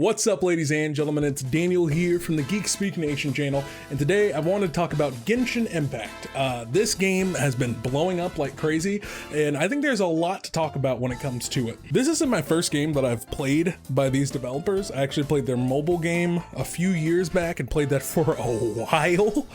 What's up, ladies and gentlemen? It's Daniel here from the GeekSpeakNation channel, and today I wanted to talk about Genshin Impact. This game has been blowing up like crazy, and I think there's a lot to talk about when it comes to it. This isn't my first game that I've played by these developers. I actually played their mobile game a few years back and played that for a while,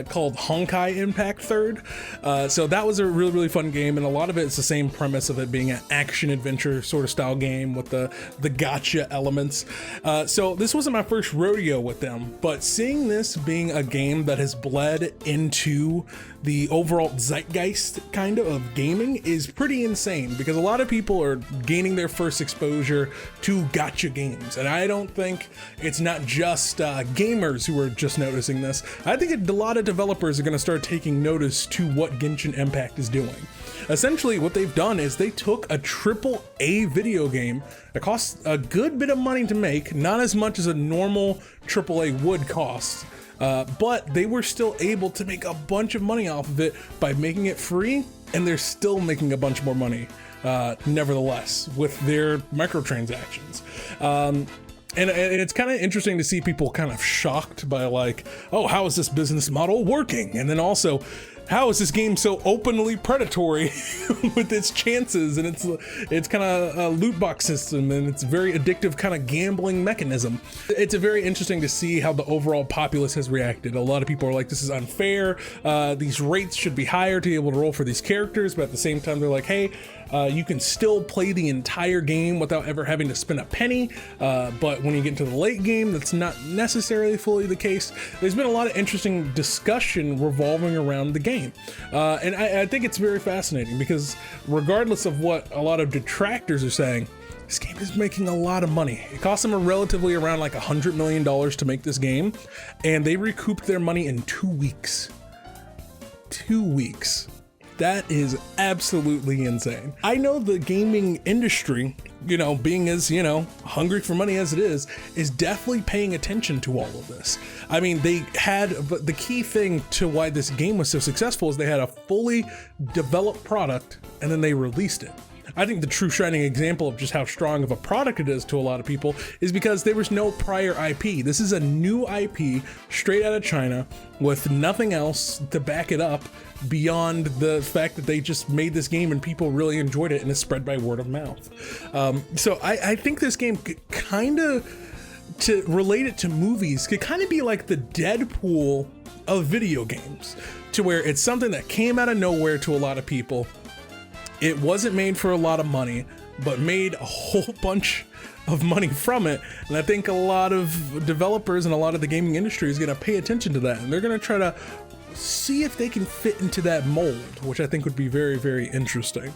called Honkai Impact 3rd. So that was a really fun game, and a lot of it's the same premise of it being an action-adventure sort of style game with the gacha elements. So this wasn't my first rodeo with them, but seeing this being a game that has bled into the overall zeitgeist kind of gaming is pretty insane, because a lot of people are gaining their first exposure to gacha games, and I don't think it's not just gamers who are just noticing this. I think a lot of developers are going to start taking notice to what Genshin Impact is doing. Essentially, what they've done is they took a AAA video game that costs a good bit of money to make, not as much as a normal AAA would cost, but they were still able to make a bunch of money off of it by making it free, and they're still making a bunch more money, nevertheless, with their microtransactions. And it's kind of interesting to see people kind of shocked by, like, oh, how is this business model working? And then also, how is this game so openly predatory with its chances, and it's kind of a loot box system, and it's very addictive kind of gambling mechanism. It's very interesting to see how the overall populace has reacted. A lot of people are like, this is unfair. These rates should be higher to be able to roll for these characters, but at the same time, they're like, hey, you can still play the entire game without ever having to spend a penny, but when you get into the late game, that's not necessarily fully the case. There's been a lot of interesting discussion revolving around the game, and I think it's very fascinating, because regardless of what a lot of detractors are saying, this game is making a lot of money. It cost them relatively around like $100 million to make this game, and they recouped their money in 2 weeks. 2 weeks. That is absolutely insane. I know the gaming industry, being as, hungry for money as it is definitely paying attention to all of this. I mean, but the key thing to why this game was so successful is they had a fully developed product, and then they released it. I think the true shining example of just how strong of a product it is to a lot of people is because there was no prior IP. This is a new IP straight out of China with nothing else to back it up beyond the fact that they just made this game and people really enjoyed it, and it's spread by word of mouth. So I think this game kind of, to relate it to movies, could kind of be like the Deadpool of video games, to where it's something that came out of nowhere to a lot of people. It wasn't made for a lot of money, but made a whole bunch of money from it. And I think a lot of developers and a lot of the gaming industry is going to pay attention to that, and they're going to try to see if they can fit into that mold, which I think would be very interesting.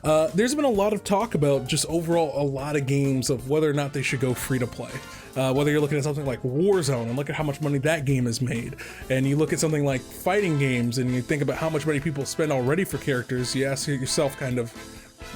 There's been a lot of talk about just overall a lot of games of whether or not they should go free to play. Whether you're looking at something like Warzone and look at how much money that game has made, and you look at something like fighting games and you think about how much money people spend already for characters, you ask yourself kind of,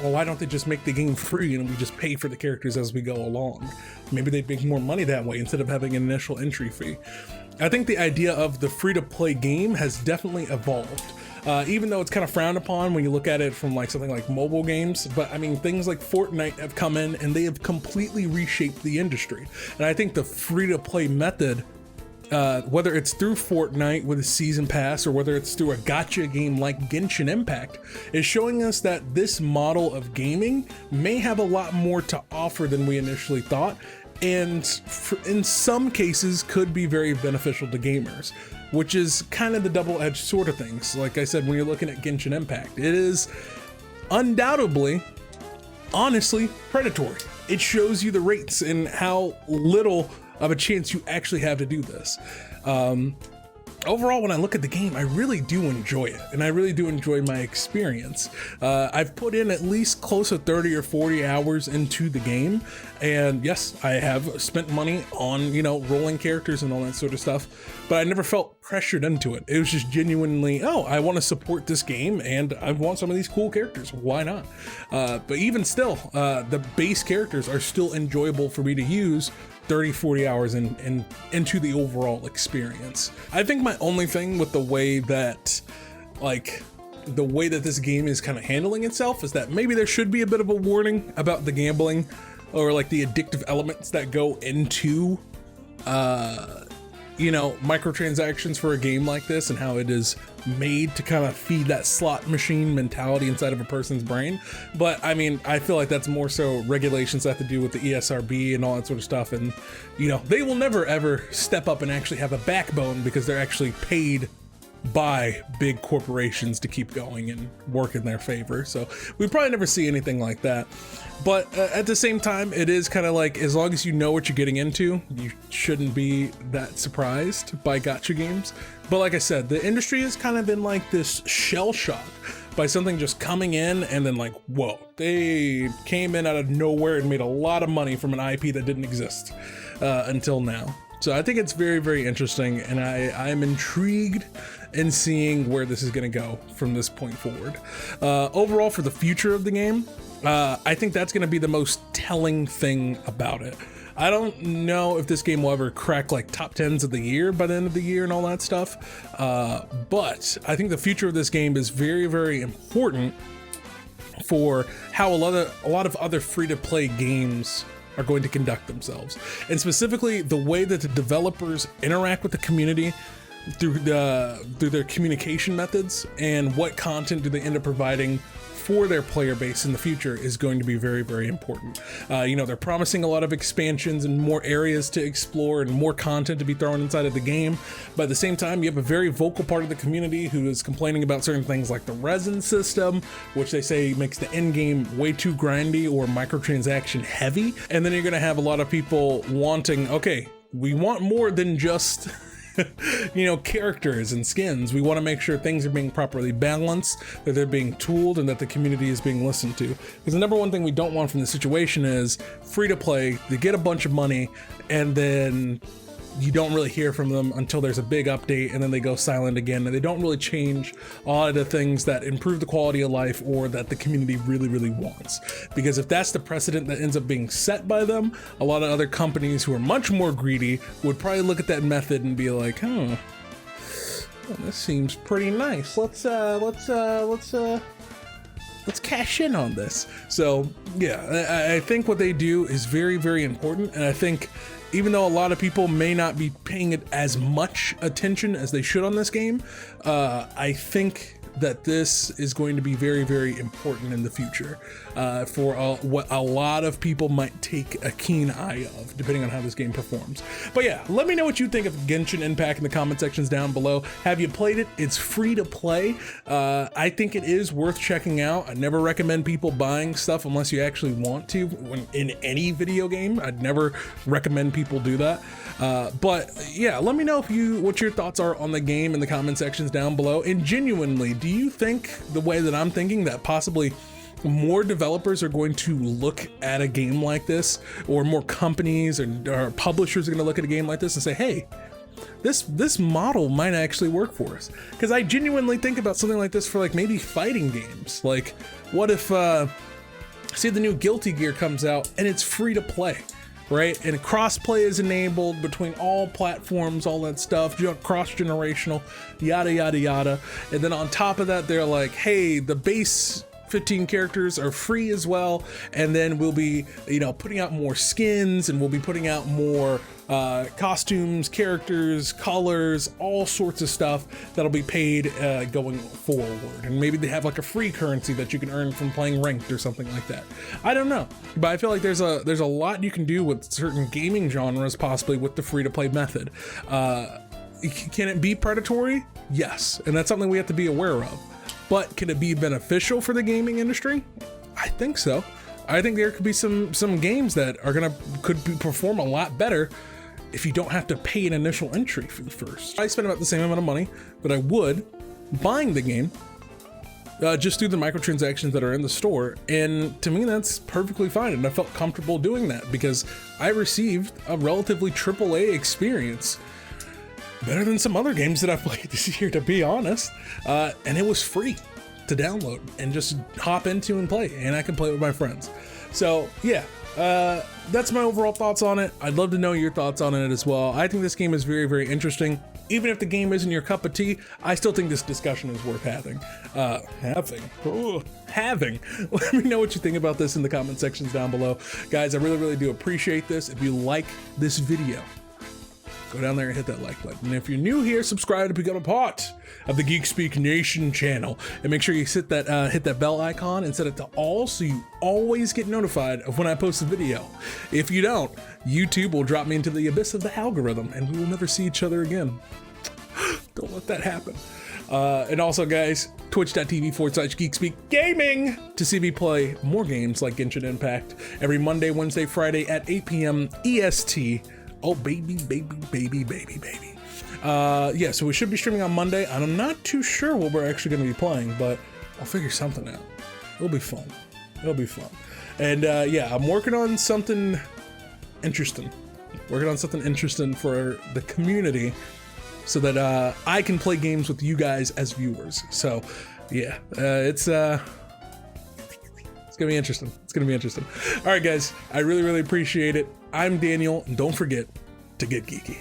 well, why don't they just make the game free and we just pay for the characters as we go along? Maybe they'd make more money that way instead of having an initial entry fee. I think the idea of the free-to-play game has definitely evolved. Even though it's kind of frowned upon when you look at it from like something like mobile games, but I mean, things like Fortnite have come in and they have completely reshaped the industry. And I think the free-to-play method, whether it's through Fortnite with a season pass or whether it's through a gacha game like Genshin Impact, is showing us that this model of gaming may have a lot more to offer than we initially thought, and in some cases could be very beneficial to gamers, which is kind of the double-edged sword of things. Like I said, when you're looking at Genshin Impact, it is undoubtedly, honestly, predatory. It shows you the rates and how little of a chance you actually have to do this. Overall, when I look at the game, I really do enjoy it, and I really do enjoy my experience. I've put in at least close to 30 or 40 hours into the game, and yes, I have spent money on, rolling characters and all that sort of stuff, but I never felt pressured into it. It was just genuinely, oh, I want to support this game, and I want some of these cool characters. Why not? But even still, the base characters are still enjoyable for me to use 30-40 hours into the overall experience. I think my only thing with the way that this game is kind of handling itself is that maybe there should be a bit of a warning about the gambling. or like the addictive elements that go into you know, microtransactions for a game like this, and how it is made to kind of feed that slot machine mentality inside of a person's brain. But I mean, I feel like that's more so regulations that have to do with the ESRB and all that sort of stuff. And you know, they will never ever step up and actually have a backbone, because they're actually paid by big corporations to keep going and work in their favor. So we probably never see anything like that. But at the same time, it is kind of like, as long as you know what you're getting into, you shouldn't be that surprised by gacha games. But like I said, the industry has kind of been like this shell shock by something just coming in and then like, whoa, they came in out of nowhere and made a lot of money from an IP that didn't exist until now. So I think it's very, very interesting, and I'm intrigued in seeing where this is going to go from this point forward. Overall, for the future of the game, I think that's going to be the most telling thing about it. I don't know if this game will ever crack like top 10s of the year by the end of the year and all that stuff, but I think the future of this game is very, very important for how a lot of other free-to-play games are going to conduct themselves, and specifically the way that the developers interact with the community through their communication methods, and what content do they end up providing for their player base in the future is going to be very, very important. You know, they're promising a lot of expansions and more areas to explore and more content to be thrown inside of the game, but at the same time, you have a very vocal part of the community who is complaining about certain things like the resin system, which they say makes the end game way too grindy or microtransaction heavy. And then you're going to have a lot of people wanting, okay, we want more than just you know, characters and skins. We want to make sure things are being properly balanced, that they're being tooled, and that the community is being listened to. Because the number one thing we don't want from the situation is free to play, they get a bunch of money, and then you don't really hear from them until there's a big update, and then they go silent again, and they don't really change a lot of the things that improve the quality of life or that the community really, really wants. Because if that's the precedent that ends up being set by them, a lot of other companies who are much more greedy would probably look at that method and be like, well, this seems pretty nice. Let's cash in on this. So yeah, I think what they do is very, very important, and I think even though a lot of people may not be paying it as much attention as they should on this game, I think that this is going to be very, very important in the future for what a lot of people might take a keen eye of, depending on how this game performs. But yeah, let me know what you think of Genshin Impact in the comment sections down below. Have you played it? It's free to play. I think it is worth checking out. I never recommend people buying stuff unless you actually want to in any video game. I'd never recommend people do that. But yeah, let me know what your thoughts are on the game in the comment sections down below. And genuinely, do you think the way that I'm thinking, that possibly more developers are going to look at a game like this, or more companies or publishers are going to look at a game like this and say, hey, this model might actually work for us? Because I genuinely think about something like this for like maybe fighting games. Like, what if say the new Guilty Gear comes out and it's free to play, right? And cross-play is enabled between all platforms, all that stuff, cross-generational, yada, yada, yada. And then on top of that, they're like, hey, the base 15 characters are free as well. And then we'll be, you know, putting out more skins, and we'll be putting out more costumes, characters, colors, all sorts of stuff that'll be paid going forward. And maybe they have like a free currency that you can earn from playing ranked or something like that. I don't know, but I feel like there's a lot you can do with certain gaming genres, possibly with the free-to-play method. Can it be predatory? Yes, and that's something we have to be aware of. But can it be beneficial for the gaming industry? I think so. I think there could be some games that could perform a lot better if you don't have to pay an initial entry fee first. I spend about the same amount of money that I would buying the game just through the microtransactions that are in the store, and to me that's perfectly fine, and I felt comfortable doing that because I received a relatively AAA experience, better than some other games that I've played this year, to be honest, and it was free to download and just hop into and play, and I can play with my friends. So yeah, that's my overall thoughts on it. I'd love to know your thoughts on it as well. I think this game is very, very interesting. Even if the game isn't your cup of tea, I still think this discussion is worth having. Having. Let me know what you think about this in the comment sections down below. Guys, I really do appreciate this. If you like this video, go down there and hit that like button. And if you're new here, subscribe to become a part of the GeekSpeakNation channel. And make sure you hit that bell icon and set it to all so you always get notified of when I post a video. If you don't, YouTube will drop me into the abyss of the algorithm and we will never see each other again. Don't let that happen. And also, guys, twitch.tv/GeekSpeakGaming to see me play more games like Genshin Impact every Monday, Wednesday, Friday at 8 p.m. EST. Oh, baby. Yeah, so we should be streaming on Monday. I'm not too sure what we're actually going to be playing, but I'll figure something out. It'll be fun. And yeah, I'm working on something interesting. For the community so that I can play games with you guys as viewers. So yeah, it's gonna be interesting. All right, guys, I really appreciate it. I'm Daniel, and don't forget to get geeky.